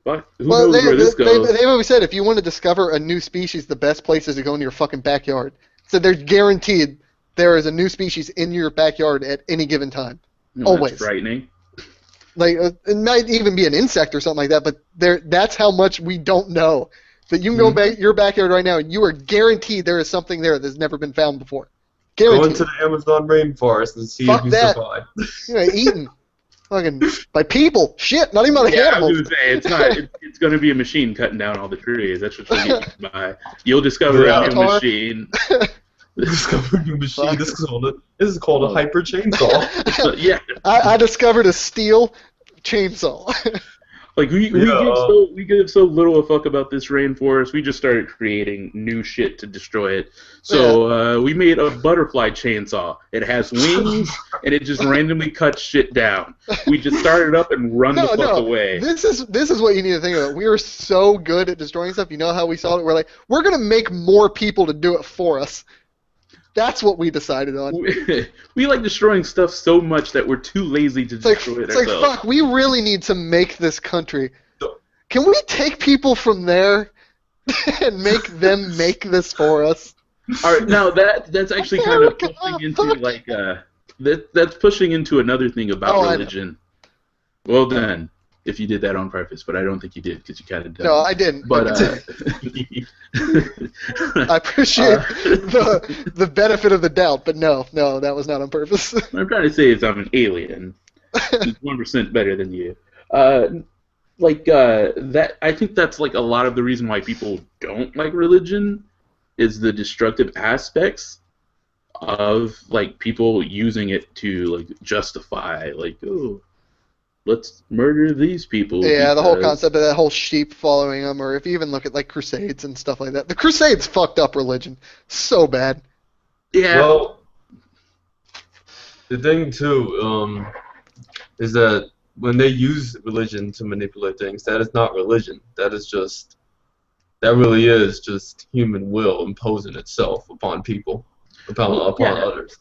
Fuck, who knows where this goes? They've always said if you want to discover a new species, the best place is to go into your fucking backyard. So they're guaranteed there is a new species in your backyard at any given time. Always. That's frightening. Like it might even be an insect or something like that, but that's how much we don't know. That you can go back your backyard right now, and you are guaranteed there is something there that's never been found before. Guaranteed. Go into the Amazon rainforest and see if you survive. Eaten. Fucking by people. Shit, not even by the animals. I was gonna say it's gonna be a machine cutting down all the trees. That's what you'll get by. You'll discover a new machine. Discover a new machine. This is called a hyper chainsaw. Yeah. I discovered a steel chainsaw. Like we give so little a fuck about this rainforest. We just started creating new shit to destroy it. So we made a butterfly chainsaw. It has wings and it just randomly cuts shit down. We just start it up and run the fuck away. This is what you need to think about. We were so good at destroying stuff. You know how we saw it? We're like, we're gonna make more people to do it for us. That's what we decided on. We like destroying stuff so much that we're too lazy to destroy it ourselves. It's like, fuck, we really need to make this country. Can we take people from there and make them make this for us? All right, now that's actually kind of pushing into like that's pushing into another thing about religion. Well done, if you did that on purpose, but I don't think you did because you kind of did. No, I didn't. But I appreciate the benefit of the doubt, but no, that was not on purpose. What I'm trying to say is I'm an alien. Who's 1% better than you. That I think that's like a lot of the reason why people don't like religion is the destructive aspects of like people using it to like justify like, oh, let's murder these people. Yeah, the whole concept of that whole sheep following them, or if you even look at like Crusades and stuff like that. The Crusades fucked up religion so bad. Yeah. Well, the thing too is that when they use religion to manipulate things, that is not religion. That really is just human will imposing itself upon people, upon others.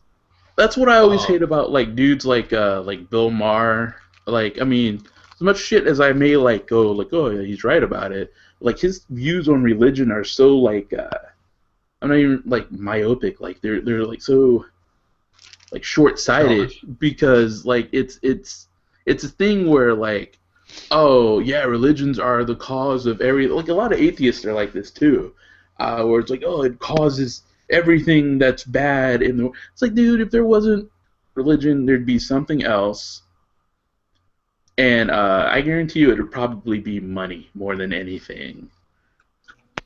That's what I always hate about like dudes like Bill Maher. Like, I mean, as much shit as I may like go like, oh yeah, he's right about it. Like his views on religion are so like I'm not even like myopic. Like they're like so like short-sighted because like it's a thing where like, oh yeah, religions are the cause of like a lot of atheists are like this too, where it's like, oh, it causes everything that's bad in the. It's like, dude, if there wasn't religion, there'd be something else. And I guarantee you it would probably be money more than anything.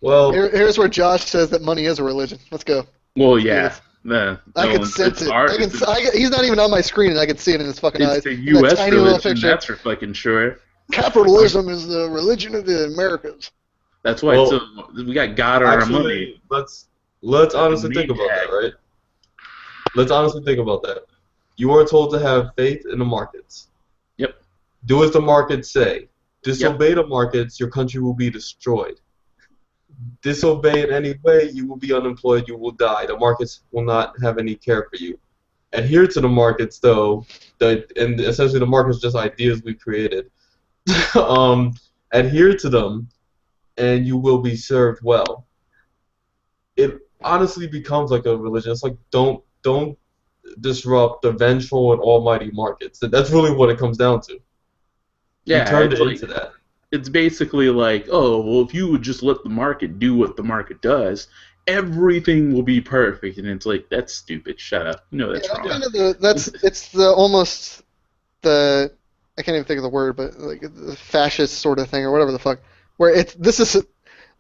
Well, here's where Josh says that money is a religion. Let's go. Well, yeah. I can sense it. He's not even on my screen, and I can see it in his fucking eyes. It's the U.S. religion, that's for fucking sure. Capitalism is the religion of the Americans. That's why we got God on our money. Let's honestly think about that, right? Let's honestly think about that. You are told to have faith in the markets. Yep. Do as the markets say. Disobey the markets, your country will be destroyed. Disobey in any way, you will be unemployed, you will die. The markets will not have any care for you. Adhere to the markets, though, and essentially the markets are just ideas we created. Adhere to them, and you will be served well. It honestly becomes like a religion. It's like don't disrupt the vengeful and almighty markets. That's really what it comes down to. Yeah, you turned it into that. It's basically like, oh, well, if you would just let the market do what the market does, everything will be perfect. And it's like, that's stupid. Shut up. No, that's wrong. It's almost the I can't even think of the word, but like the fascist sort of thing or whatever the fuck. Where this is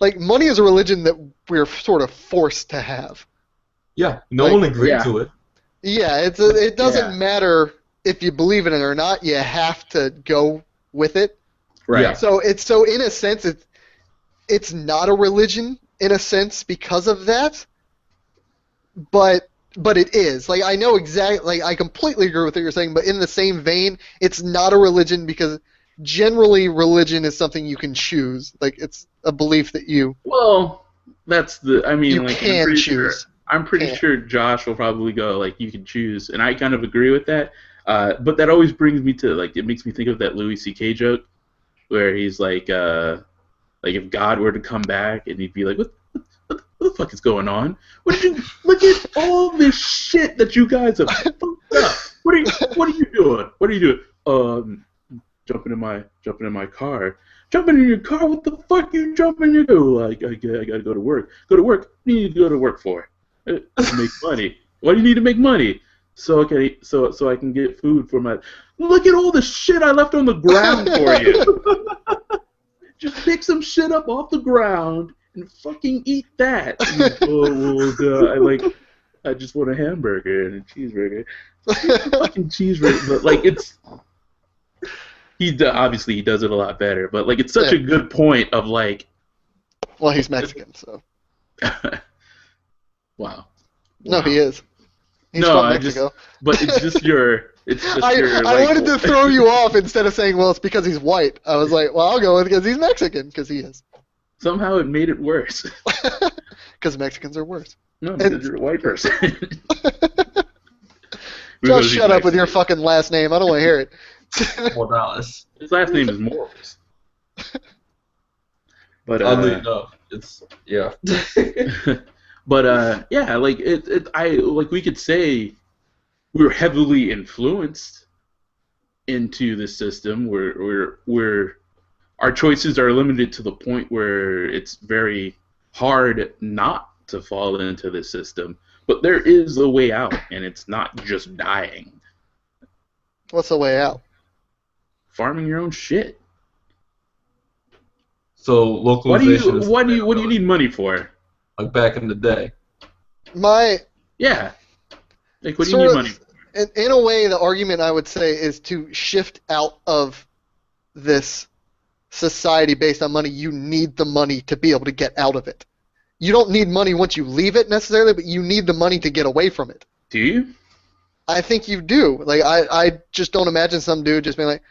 like money is a religion that we're sort of forced to have. Yeah, no one agreed to it. Yeah, it doesn't matter if you believe in it or not. You have to go with it. Right. Yeah. So in a sense it's not a religion in a sense because of that. But it is. Like I know exactly. Like I completely agree with what you're saying. But in the same vein, it's not a religion because generally religion is something you can choose. Like it's a belief that you. Well, that's the. I mean, you like can choose. I'm pretty sure Josh will probably go like you can choose, and I kind of agree with that. But that always brings me to like it makes me think of that Louis C.K. joke where he's like if God were to come back and he'd be like, what the fuck is going on? What did you look at all this shit that you guys have fucked up? What are you doing? What are you doing? Jumping in my car. Jumping in your car? What the fuck you jumping in your car? Like I gotta go to work. Go to work? What do you need to go to work for? To make money. Why do you need to make money? So I can get food for my. Look at all the shit I left on the ground for you. Just pick some shit up off the ground and fucking eat that. I just want a hamburger and a cheeseburger. Fucking cheeseburger, but like it's. Obviously he does it a lot better, but like it's such a good point of like. Well, he's Mexican, so. Wow. No, he is. He's from Mexico. But it's just your. It's just I wanted to throw you off instead of saying, well, it's because he's white. I was like, well, I'll go with because he's Mexican, because he is. Somehow it made it worse. Because Mexicans are worse. No, because you're a white person. Just shut up with your fucking last name. I don't want to hear it. Morales. His last name is Morales. But oddly enough, it's yeah. But yeah, like we could say we're heavily influenced into the system. We're our choices are limited to the point where it's very hard not to fall into the system. But there is a way out, and it's not just dying. What's the way out? Farming your own shit. So localization. What do you need money for? Like back in the day. Yeah. Like what do you need money for? In a way, the argument I would say is to shift out of this society based on money. You need the money to be able to get out of it. You don't need money once you leave it necessarily, but you need the money to get away from it. Do you? I think you do. Like I just don't imagine some dude just being like,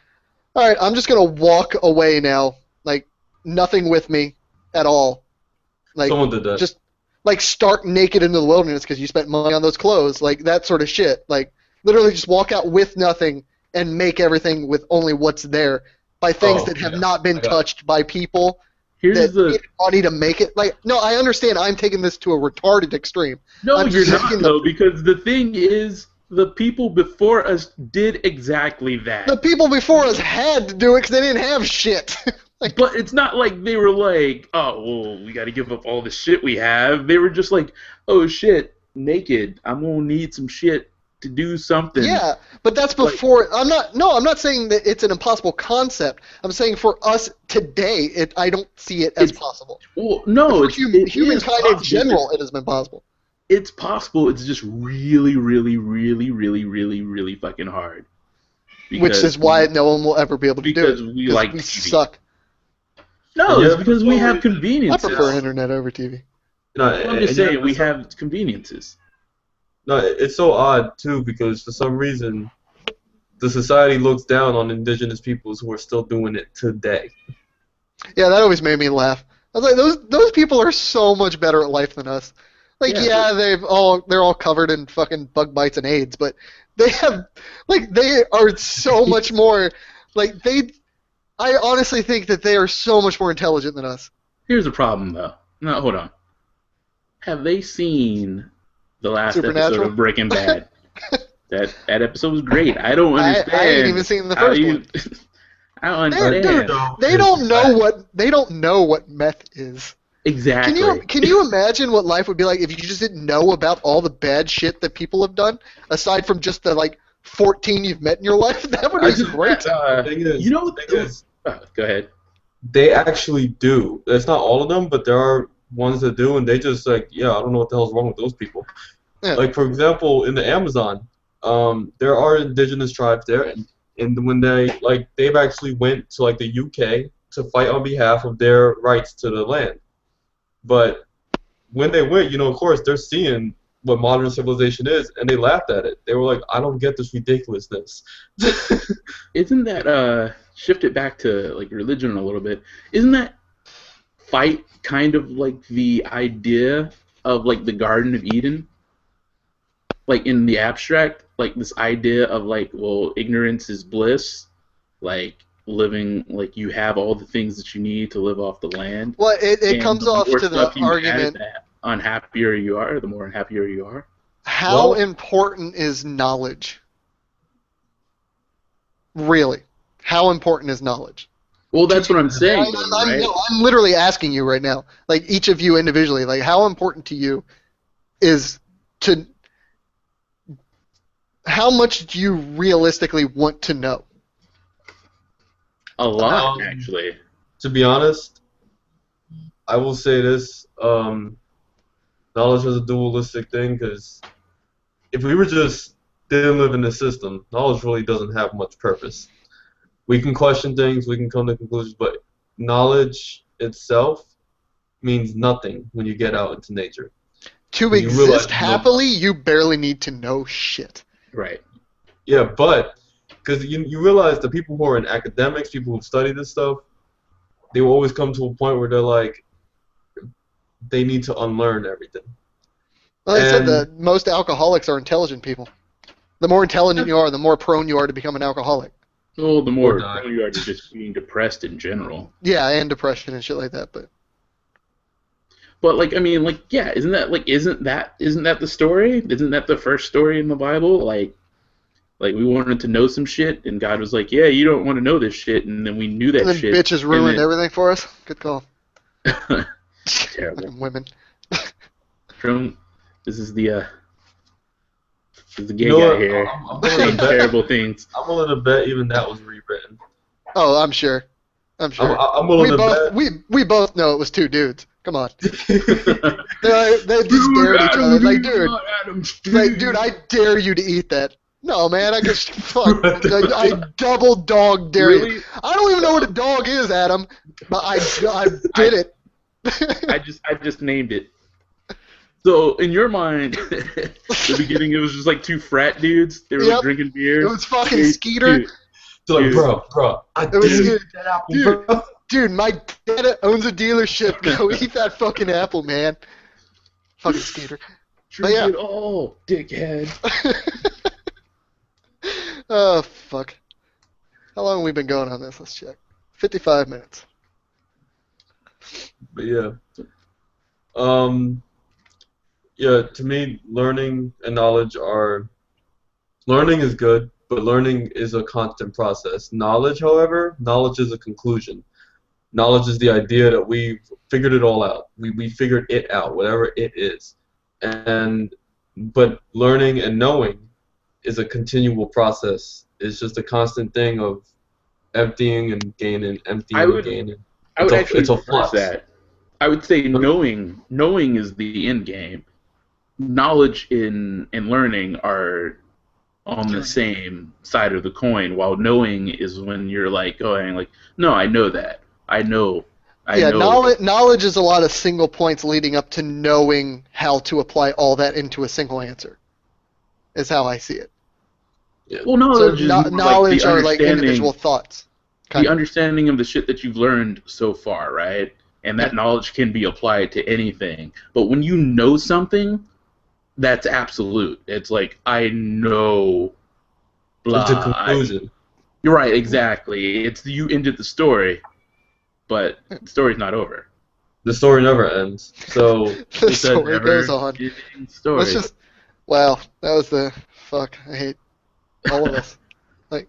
all right, I'm just gonna walk away now, like nothing with me at all. Like someone did that. Just like stark naked into the wilderness because you spent money on those clothes, like that sort of shit. Like literally just walk out with nothing and make everything with only what's there by things that have not been touched by people. Here's that need money to make it. Like, no, I understand. I'm taking this to a retarded extreme. No, you're not, though, because the thing is, the people before us did exactly that. The people before us had to do it because they didn't have shit. But it's not like they were like, oh, well, we got to give up all the shit we have. They were just like, oh, shit, naked. I'm going to need some shit to do something. Yeah, but that's before. I'm not saying that it's an impossible concept. I'm saying for us today, I don't see it as possible. Well, no, humankind in general, it has been possible. It's possible. It's just really, really, really, really, really, really fucking hard. Which is why no one will ever be able to do it. Because we like we TV. Suck. No, it's because we have conveniences. I prefer internet over TV. No, I'm just saying we have conveniences. No, it's so odd too because for some reason the society looks down on indigenous peoples who are still doing it today. Yeah, that always made me laugh. I was like, those people are so much better at life than us. Like, they're all covered in fucking bug bites and AIDS, but they are so much more I honestly think that they are so much more intelligent than us. Here's the problem, though. No, hold on. Have they seen the last episode of Breaking Bad? that episode was great. I don't understand. I ain't even seen the first one. I don't understand. They don't know what meth is. Exactly. Can you imagine what life would be like if you just didn't know about all the bad shit that people have done, aside from just the 14 you've met in your life? That would be great. You know what the thing is? Go ahead. They actually do. It's not all of them, but there are ones that do, and they just I don't know what the hell's wrong with those people. Yeah. Like, for example, in the Amazon, there are indigenous tribes there, and when they've actually went to the UK to fight on behalf of their rights to the land. But when they went, of course, they're seeing what modern civilization is, and they laughed at it. They were like, I don't get this ridiculousness. Isn't that, shift it back to, religion a little bit, isn't that fight kind of the idea of, the Garden of Eden? In the abstract, this idea of, ignorance is bliss, living, you have all the things that you need to live off the land. Well, it comes off to the argument. The unhappier you are, the more unhappier you are. How important is knowledge? Really? How important is knowledge? Well, that's what I'm saying. I'm literally asking you right now, each of you individually, how important to you is to... How much do you realistically want to know? A lot, actually. To be honest, I will say this. Knowledge is a dualistic thing, because if we didn't live in this system, knowledge really doesn't have much purpose. We can question things, we can come to conclusions, but knowledge itself means nothing when you get out into nature. To When you realize exist you know happily, you barely need to know shit. Right. Yeah, but because you realize the people who are in academics, people who study this stuff, they will always come to a point where they're like, they need to unlearn everything. Well, I said And- that most alcoholics are intelligent people. The more intelligent you are, the more prone you are to become an alcoholic. Well, the more Or die. prone you are to just being depressed in general. Yeah, and depression and shit like that. But like, I mean, like, yeah, isn't that the story? Isn't that the first story in the Bible? Like we wanted to know some shit, and God was like, yeah, you don't want to know this shit, and then we knew that And then shit. bitches ruined everything for us. Good call. Terrible. Fucking women. This is the gay You know guy what? here I'm willing saying to bet- terrible things. I'm willing to bet even that was rewritten. Oh, I'm sure. I'm sure. I'm willing to bet. We both know it was two dudes. Come on. They just dared each other. Like, dude, I dare you to eat that. No, man, I just I double dog dare Really? you. I don't even know what a dog is, Adam, but I did it. I just named it. So in your mind, the beginning it was just like two frat dudes. They were like, Yep. drinking beer. It was fucking Skeeter. Dude, It's like, Dude. bro, I It was dare you good. to eat that apple, Dude. bro. Dude, my dad owns a dealership. Go eat that fucking apple, man. Fucking Skeeter. drink yeah. it all, dickhead. Oh, fuck. How long have we been going on this? Let's check. 55 minutes. But yeah. Yeah, to me, learning and knowledge are... Learning is good, but learning is a constant process. Knowledge, however, knowledge is a conclusion. Knowledge is the idea that we've figured it all out. We figured it out, whatever it is. But learning and knowing is a continual process. It's just a constant thing of emptying and gaining, emptying and gaining. I would actually it's a reverse flux. that. I would say knowing is the end game. Knowledge and learning are on the same side of the coin, while knowing is when you're like going like, no, I know that. I know. Knowledge is a lot of single points leading up to knowing how to apply all that into a single answer. Is how I see it. Yeah. Well, knowledge is more knowledge like are like individual thoughts. The understanding of the shit that you've learned so far, right? And that knowledge can be applied to anything. But when you know something, that's absolute. It's like, I know, blah. It's a conclusion. You're right, exactly. It's you ended the story, but the story's not over. The story never ends. So The story goes on. Story. Let's just. Wow, that was the fuck. I hate all of us. Like,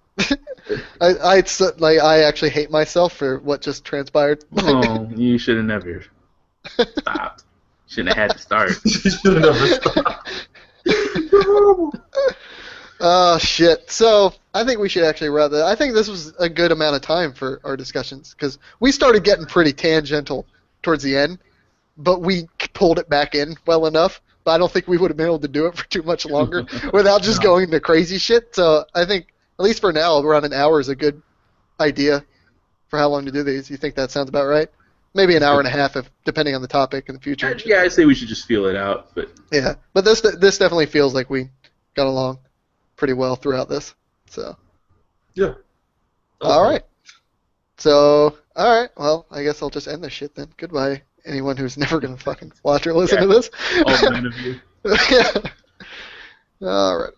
I actually hate myself for what just transpired. Oh, you should have never stopped. Shouldn't have had to start. you should have never stopped. Oh shit. So I think we should actually rather. I think this was a good amount of time for our discussions because we started getting pretty tangential towards the end, but we pulled it back in well enough. But I don't think we would have been able to do it for too much longer without just going to crazy shit. So I think at least for now, around an hour is a good idea for how long to do these. You think that sounds about right? Maybe an hour and a half, if depending on the topic in the future. Yeah, I say we should just feel it out. But yeah, but this definitely feels like we got along pretty well throughout this. So Yeah. all right. So all right. Well, I guess I'll just end this shit then. Goodbye, anyone who's never gonna fucking watch or listen to this. all none of you. Yeah. All right.